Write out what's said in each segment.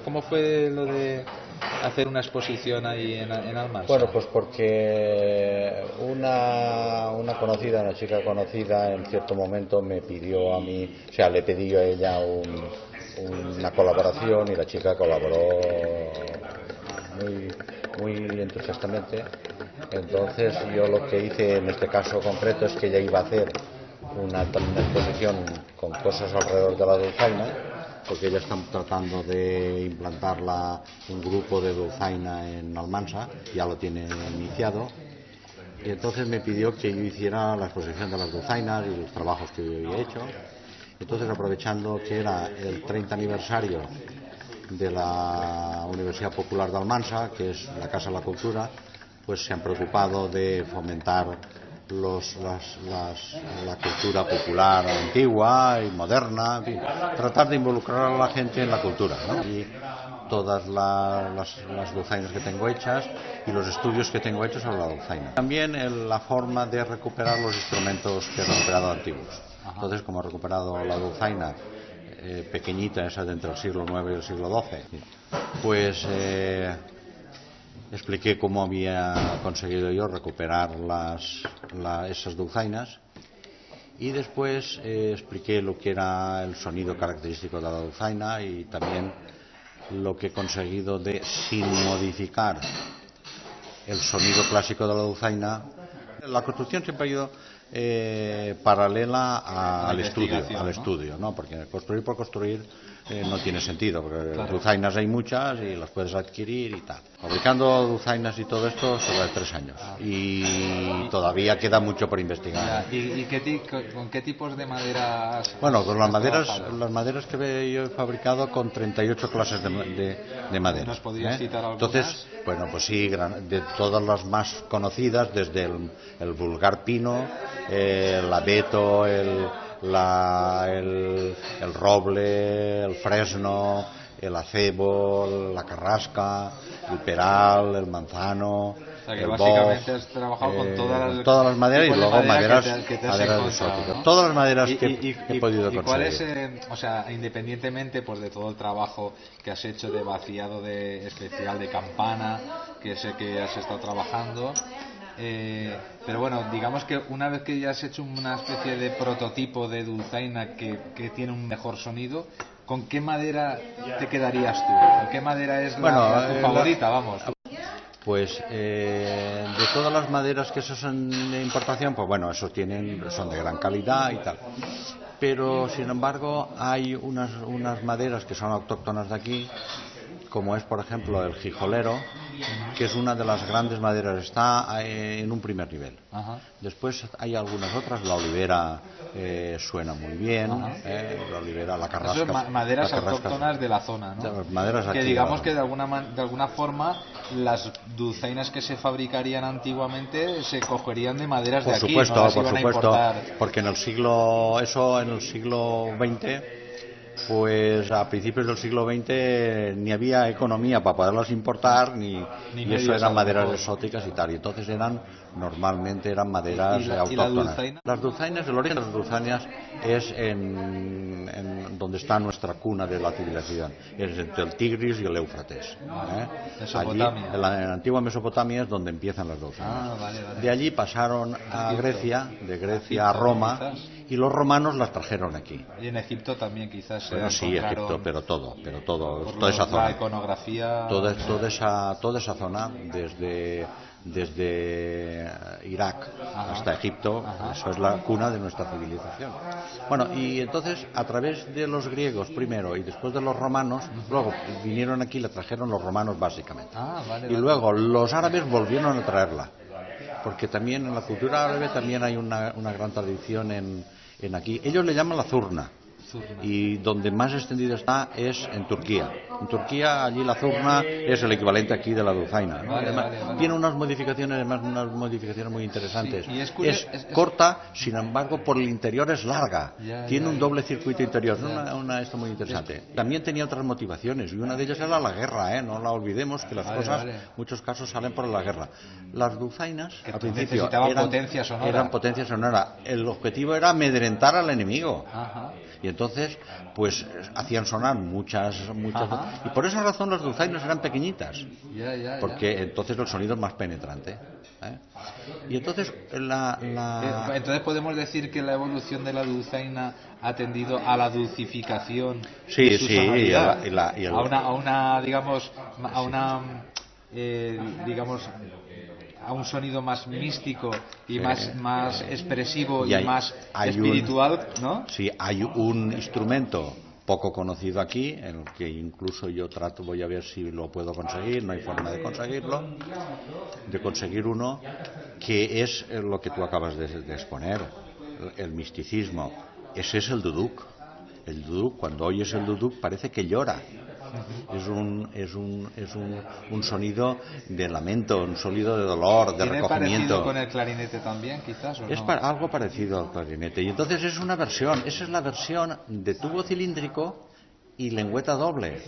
¿Cómo fue lo de hacer una exposición ahí en Almansa? Bueno, pues porque una conocida, una chica conocida, en cierto momento me pidió a mí, o sea, le pedí a ella una colaboración y la chica colaboró muy entusiastamente. Entonces yo lo que hice en este caso concreto es que ella iba a hacer una exposición con cosas alrededor de la dulzaina, porque ella está tratando de implantar un grupo de dulzaina en Almansa, ya lo tiene iniciado, y entonces me pidió que yo hiciera la exposición de las dulzainas y los trabajos que yo había hecho. Entonces, aprovechando que era el 30 aniversario de la Universidad Popular de Almansa, que es la Casa de la Cultura, pues se han preocupado de fomentar la cultura popular antigua y moderna, en fin, tratar de involucrar a la gente en la cultura, ¿no? Y todas las dulzainas que tengo hechas y los estudios que tengo hechos sobre la dulzaina. También la forma de recuperar los instrumentos que he recuperado antiguos. Entonces, como he recuperado la dulzaina pequeñita, esa de entre el siglo IX y el siglo XII, pues expliqué cómo había conseguido yo recuperar esas dulzainas, y después expliqué lo que era el sonido característico de la dulzaina y también lo que he conseguido sin modificar el sonido clásico de la dulzaina. La construcción siempre ha ido paralela al estudio, ¿no? Porque construir por construir no tiene sentido, porque dulzainas hay muchas y las puedes adquirir y tal. Fabricando dulzainas y todo esto sobre 3 años y todavía queda mucho por investigar. ¿Y con qué tipos de maderas? Bueno, con las maderas que yo he fabricado con 38 clases de madera. ¿Nos podrías citar algunas? Entonces, bueno, pues sí, de todas las más conocidas, desde el vulgar pino, el abeto, el roble, el fresno, el acebo, la carrasca, el peral, el manzano, o sea, que el básicamente boj, has trabajado con todas las maderas, y luego maderas exóticas, ¿no? Todas las maderas que he podido conseguir. ¿Y cuál es, o sea, independientemente pues de todo el trabajo que has hecho de vaciado especial de campana, que sé que has estado trabajando, pero bueno, digamos que una vez que ya has hecho una especie de prototipo de dulzaina que tiene un mejor sonido, ¿con qué madera te quedarías tú? ¿Con qué madera es tu favorita, vamos? Pues de todas las maderas que son de importación, pues bueno, son de gran calidad y tal. Pero sin embargo hay unas maderas que son autóctonas de aquí, como es por ejemplo el jijolero, que es una de las grandes maderas, está en un primer nivel. Después hay algunas otras, la olivera suena muy bien, la olivera, la carrasca. Eso es maderas autóctonas de la zona, ¿no? Maderas que digamos que de alguna forma las dulzainas que se fabricarían antiguamente se cogerían de maderas de aquí, por no las iban supuesto, a importar. porque en el siglo XX, pues a principios del siglo XX ni había economía para poderlas importar, ni eso eran maderas exóticas y tal, y entonces normalmente eran maderas autóctonas. Las dulzainas, el origen de las dulzainas es en donde está nuestra cuna de la civilización, es entre el Tigris y el Éufrates. Allí, en la antigua Mesopotamia es donde empiezan las dulzainas. Vale. De allí pasaron a Grecia, de Grecia a Roma, quizás. Y los romanos las trajeron aquí. Y en Egipto también quizás. Bueno, sí, Egipto, pero todo, toda esa zona. La iconografía. Toda esa zona, desde Irak hasta Egipto, eso es la cuna de nuestra civilización. Bueno, y entonces a través de los griegos primero y después de los romanos, luego vinieron aquí, la trajeron los romanos básicamente. Y luego los árabes volvieron a traerla, porque también en la cultura árabe también hay una gran tradición en aquí. Ellos le llaman la zurna. Y donde más extendido está es en Turquía. En Turquía, allí la zurna es el equivalente aquí de la dulzaina, ¿no? Tiene unas modificaciones muy interesantes. Sí, es corta, sin embargo, por el interior es larga. Tiene un doble circuito interior. Esto muy interesante. También tenía otras motivaciones, y una de ellas era la guerra, no la olvidemos, que las cosas, en muchos casos, salen por la guerra. Las dulzainas, al principio, eran potencia sonora. El objetivo era amedrentar al enemigo. Y entonces entonces pues hacían sonar muchas y por esa razón las dulzainas eran pequeñitas, porque entonces el sonido es más penetrante, ¿eh? Y entonces entonces podemos decir que la evolución de la dulzaina ha tendido a la dulcificación de su sonoridad, a una digamos a un sonido más místico y más expresivo y más espiritual, ¿no? Sí, hay un instrumento poco conocido aquí, en el que incluso yo voy a ver si lo puedo conseguir, no hay forma de conseguirlo, de conseguir uno, que es lo que tú acabas de exponer, el misticismo. Ese es el duduk. El duduk, cuando oyes el duduk, parece que llora. Es un sonido de lamento, un sonido de dolor, de recogimiento. ¿Tiene parecido con el clarinete también, quizás? ¿O no? Es algo parecido al clarinete. Y entonces es una versión, esa es la versión de tubo cilíndrico y lengüeta doble.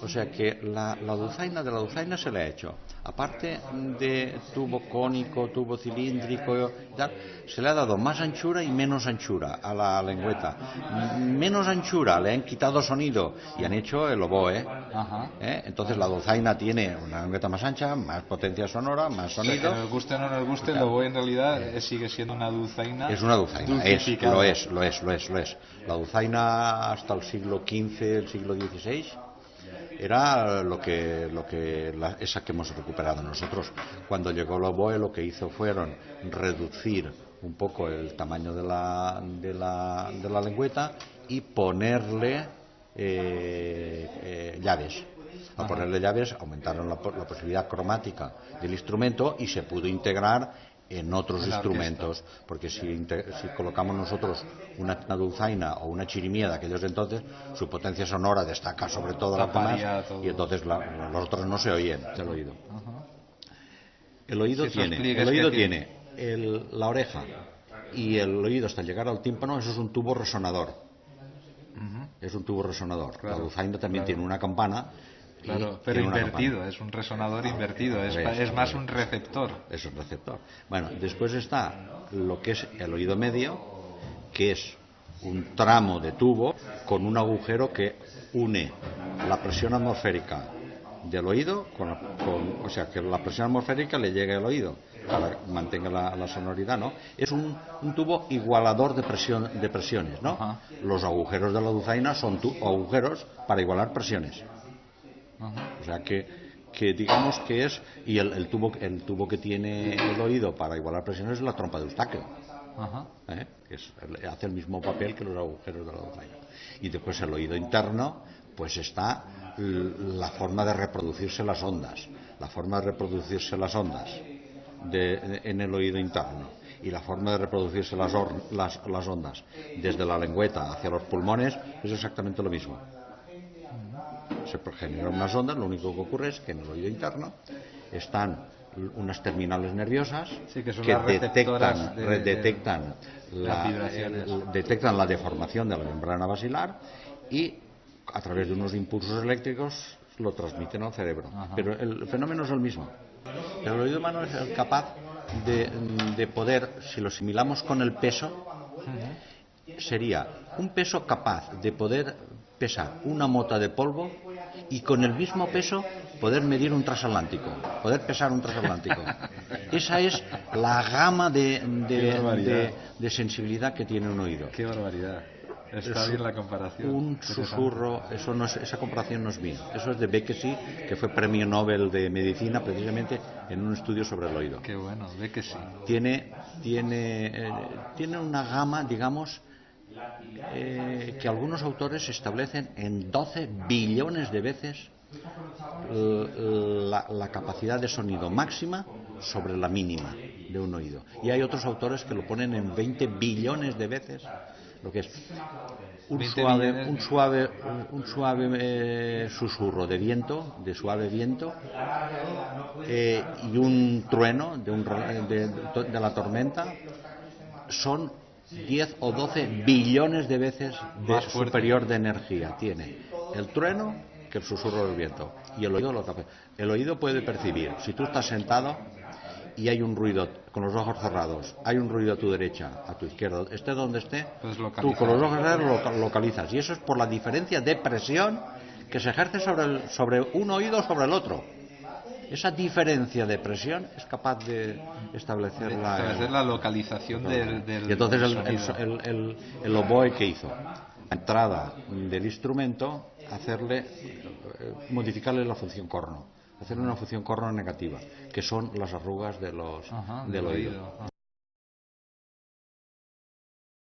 O sea que de la dulzaina se le ha hecho, aparte de tubo cónico, tubo cilíndrico y tal, se le ha dado más anchura y menos anchura a la lengüeta. Menos anchura, le han quitado sonido y han hecho el oboe. Entonces la dulzaina tiene una lengüeta más ancha, más potencia sonora, más sonido. Que nos guste o no nos guste, el oboe en realidad sigue siendo una dulzaina. Es una dulzaina, lo es. La dulzaina hasta el siglo XV, el siglo XVI, era esa que hemos recuperado nosotros. Cuando llegó el oboe, lo que hizo fueron reducir un poco el tamaño de la lengüeta y ponerle llaves. Al ponerle llaves aumentaron la posibilidad cromática del instrumento y se pudo integrar en otros instrumentos, porque si colocamos nosotros una dulzaina o una chirimía de aquellos entonces, su potencia sonora destaca sobre todo la demás, y entonces los otros no se oyen del oído. El oído tiene la oreja y el oído hasta llegar al tímpano. Eso es un tubo resonador. Es un tubo resonador. La dulzaina también tiene una campana. Claro, pero invertido, es un resonador invertido, es más un receptor. Es un receptor. Bueno, después está lo que es el oído medio, que es un tramo de tubo con un agujero que une la presión atmosférica del oído o sea, que la presión atmosférica le llegue al oído para que mantenga la sonoridad, ¿no? Es un tubo igualador de presiones, ¿no? Los agujeros de la dulzaina son agujeros para igualar presiones. O sea que digamos que es, y el tubo que tiene el oído para igualar presiones es la trompa de Eustaquio, que hace el mismo papel que los agujeros de la dulzaina. Y después el oído interno, pues está la forma de reproducirse las ondas, en el oído interno, y la forma de reproducirse las ondas desde la lengüeta hacia los pulmones es exactamente lo mismo. Se generan unas ondas, lo único que ocurre es que en el oído interno están unas terminales nerviosas que detectan la deformación de la membrana basilar y a través de unos impulsos eléctricos lo transmiten al cerebro. Pero el fenómeno es el mismo. El oído humano es capaz de poder, si lo asimilamos con el peso, sería un peso capaz de poder pesar una mota de polvo y con el mismo peso poder medir un transatlántico, poder pesar un transatlántico. Esa es la gama de sensibilidad que tiene un oído. ¡Qué barbaridad! Está bien la comparación. Un susurro, esa comparación no es mía. Eso es de Bekesi, que fue premio Nobel de Medicina precisamente en un estudio sobre el oído. ¡Qué bueno! Bekesi. Tiene una gama, digamos, que algunos autores establecen en 12 billones de veces la capacidad de sonido máxima sobre la mínima de un oído. Y hay otros autores que lo ponen en 20 billones de veces, lo que es un suave susurro de viento, y un trueno de la tormenta son 10 o 12 billones de veces superior de energía tiene el trueno que el susurro del viento. Y el oído lo tapa. El oído puede percibir, si tú estás sentado y hay un ruido, con los ojos cerrados, hay un ruido a tu derecha, a tu izquierda, esté donde esté, Pues tú con los ojos cerrados lo localizas. Y eso es por la diferencia de presión que se ejerce sobre un oído sobre el otro. Esa diferencia de presión es capaz de establecer la localización del y entonces sonido. el oboe que hizo, la entrada del instrumento, modificarle la función corno, hacerle una función corno negativa, que son las arrugas del oído.